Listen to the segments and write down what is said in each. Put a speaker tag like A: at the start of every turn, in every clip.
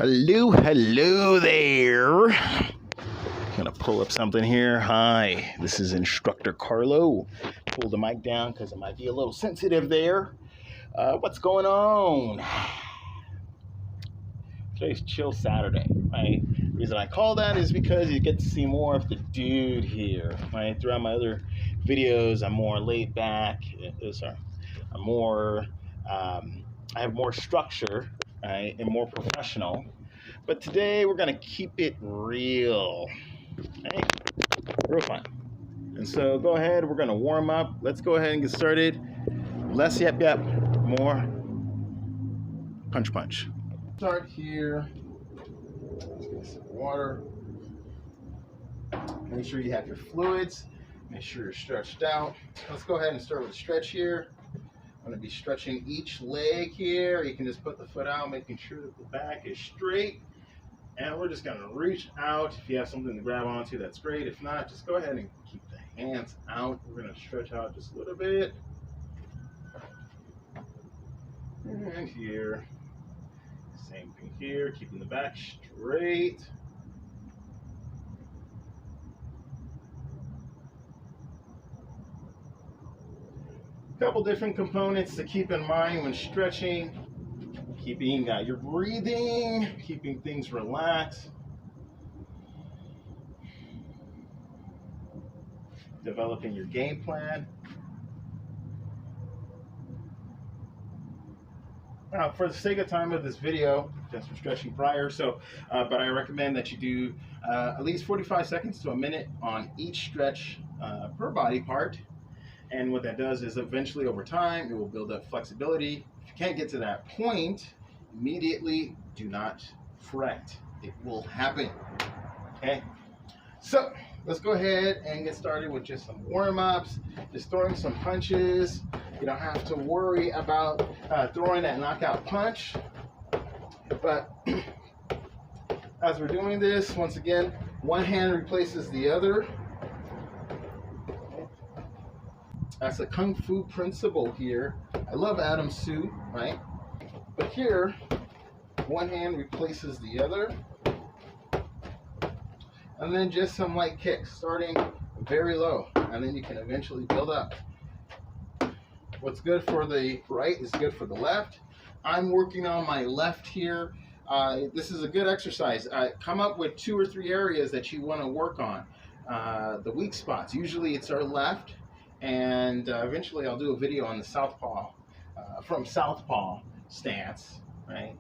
A: Hello there. Gonna pull up something here. Hi, this is Instructor Carlo. Pull the mic down because it might be a little sensitive there. What's going on? Today's Chill Saturday. Right? The reason I call that is because you get to see more of the dude here. Right? Throughout my other videos, I'm more laid back. I'm more. I have more structure, right, and more professional. But today we're gonna keep it real, right? Real fun. And so go ahead. We're gonna warm up. Let's go ahead and get started. Less yep, more punch. Start here. Let's get some water. Make sure you have your fluids. Make sure you're stretched out. Let's go ahead and start with a stretch here. I'm going to be stretching each leg here. You can just put the foot out, making sure that the back is straight. And we're just going to reach out. If you have something to grab onto, that's great. If not, just go ahead and keep the hands out. We're going to stretch out just a little bit. And here. Same thing here, keeping the back straight. A couple different components to keep in mind when stretching. Keeping your breathing, keeping things relaxed. Developing your game plan. Now, for the sake of time of this video, just for stretching prior, but I recommend that you do at least 45 seconds to a minute on each stretch per body part. And what that does is eventually over time, it will build up flexibility. If you can't get to that point, immediately do not fret. It will happen, okay? So let's go ahead and get started with just some warm-ups, just throwing some punches. You don't have to worry about throwing that knockout punch. But as we're doing this, once again, one hand replaces the other. That's a Kung Fu principle here. I love Adam Su, right? But here, one hand replaces the other. And then just some light kicks, starting very low. And then you can eventually build up. What's good for the right is good for the left. I'm working on my left here. This is a good exercise. Come up with 2 or 3 areas that you want to work on. The weak spots. Usually it's our left. And eventually I'll do a video on the southpaw, from southpaw stance, right?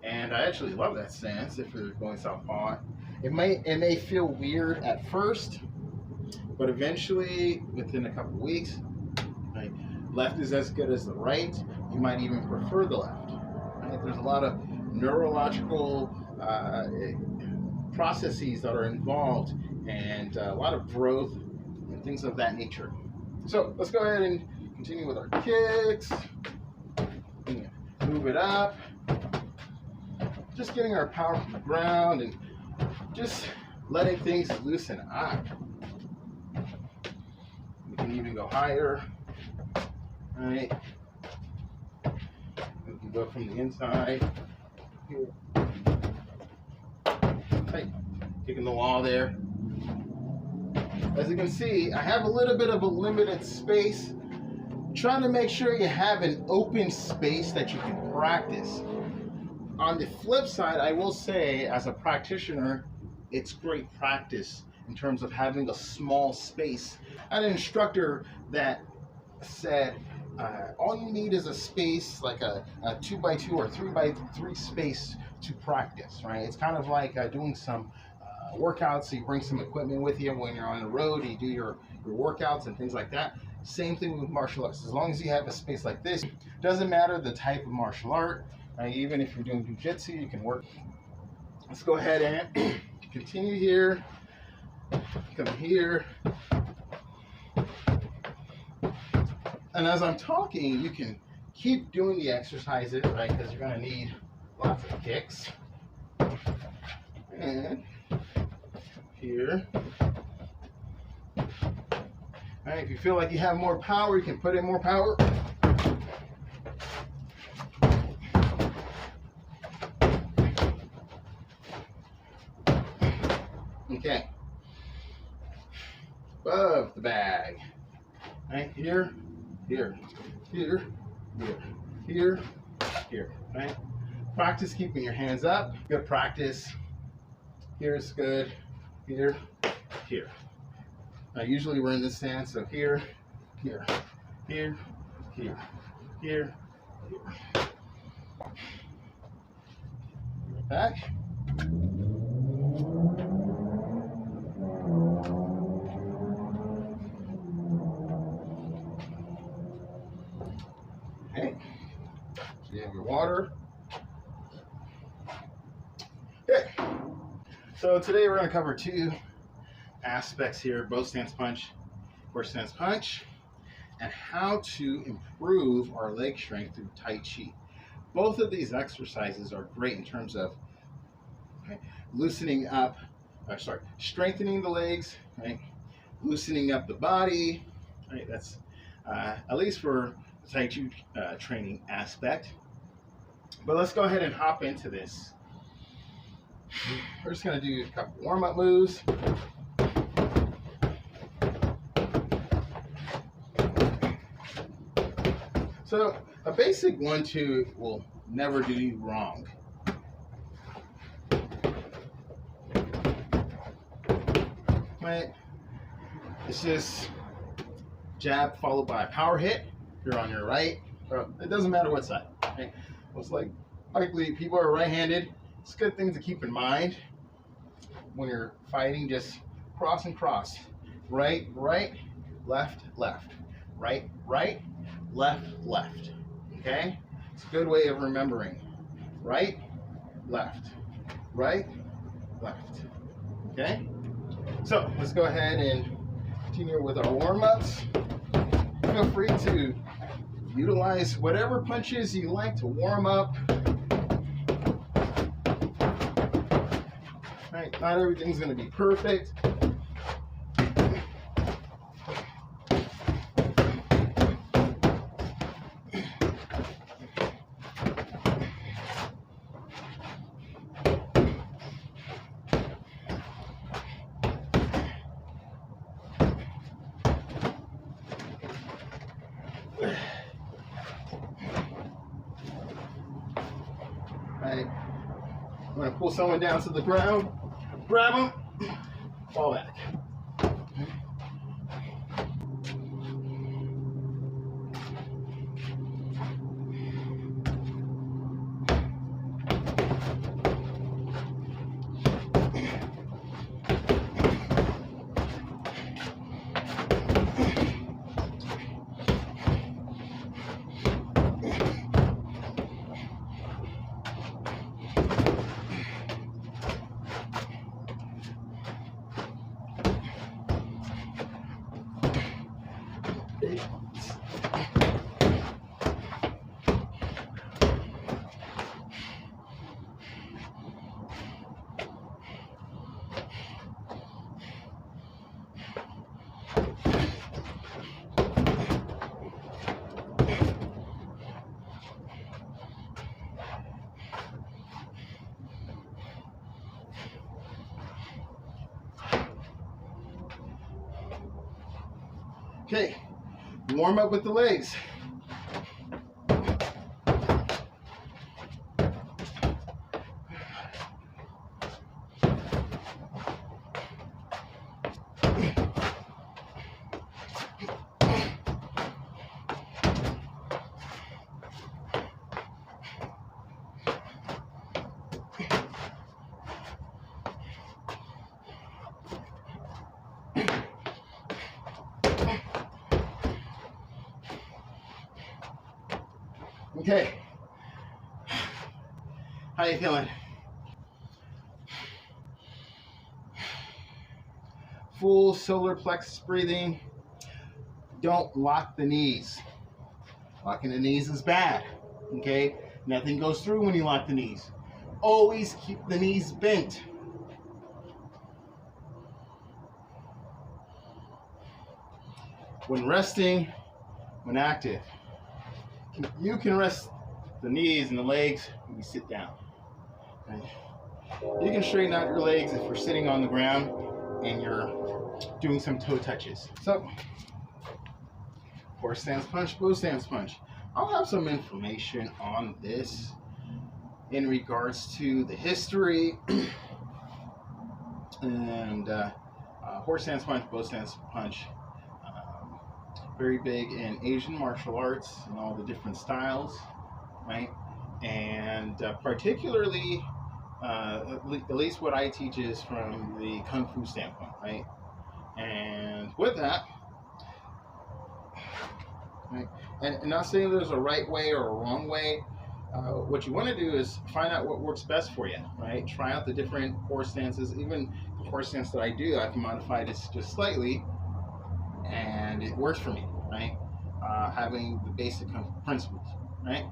A: And I actually love that stance if you're going southpaw. It may feel weird at first, but eventually, within a couple weeks, right, left is as good as the right. You might even prefer the left. Right? There's a lot of neurological processes that are involved, and a lot of growth and things of that nature. So let's go ahead and continue with our kicks. Move it up. Just getting our power from the ground and just letting things loosen up. We can even go higher. All right. We can go from the inside. Here. Right. Kicking the wall there. As you can see, I have a little bit of a limited space. Trying to make sure you have an open space that you can practice. On the flip side, I will say, as a practitioner, it's great practice in terms of having a small space. I had an instructor that said, all you need is a space, like a 2x2 or 3x3 space to practice, right? It's kind of like doing some workouts. So you bring some equipment with you when you're on the road, you do your workouts and things like that. Same thing with martial arts. As long as you have a space like this, doesn't matter the type of martial art. Even if you're doing jiu-jitsu, you can work. Let's go ahead and continue here. Come here. And as I'm talking, you can keep doing the exercises, right? Because you're going to need lots of kicks. And here. All right, if you feel like you have more power, you can put in more power. Okay. Above the bag. Right here, here, here, here, here, here. Right? Practice keeping your hands up. Good practice. Here's good. Here, here. Usually we're in this stance, so here, here, here, here, here, here. Back. Okay. So you have your water. Okay. So today we're going to cover two aspects here: both stance punch, horse stance punch, and how to improve our leg strength through Tai Chi. Both of these exercises are great in terms of loosening up, strengthening the legs, right? Loosening up the body, right? That's at least for the Tai Chi training aspect. But let's go ahead and hop into this. We're just going to do a couple warm-up moves. So a basic 1-2 will never do you wrong. Right? It's just jab followed by a power hit. If you're on your right, it doesn't matter what side. Right? Most likely people are right-handed. It's a good thing to keep in mind when you're fighting. Just cross and cross. Right, right, left, left. Right, right, left, left. Okay? It's a good way of remembering. Right, left, right, left. Okay? So let's go ahead and continue with our warm-ups. Feel free to utilize whatever punches you like to warm up. Right? Not everything's going to be perfect. Right. I'm going to pull someone down to the ground, grab them, fall back. Okay, warm up with the legs. Okay, how you feeling? Full solar plexus breathing. Don't lock the knees. Locking the knees is bad, okay? Nothing goes through when you lock the knees. Always keep the knees bent. When resting, when active. You can rest the knees and the legs when you sit down. Right? You can straighten out your legs if you're sitting on the ground and you're doing some toe touches. So, horse stance punch, bow stance punch. I'll have some information on this in regards to the history and horse stance punch, bow stance punch. Very big in Asian martial arts and all the different styles, right? And particularly, at least what I teach is from the Kung Fu standpoint, right? And with that, right, and not saying there's a right way or a wrong way. What you want to do is find out what works best for you, right? Try out the different horse stances. Even the horse stance that I do, I've modified it just slightly, and it works for me, right? Having the basic principles, right?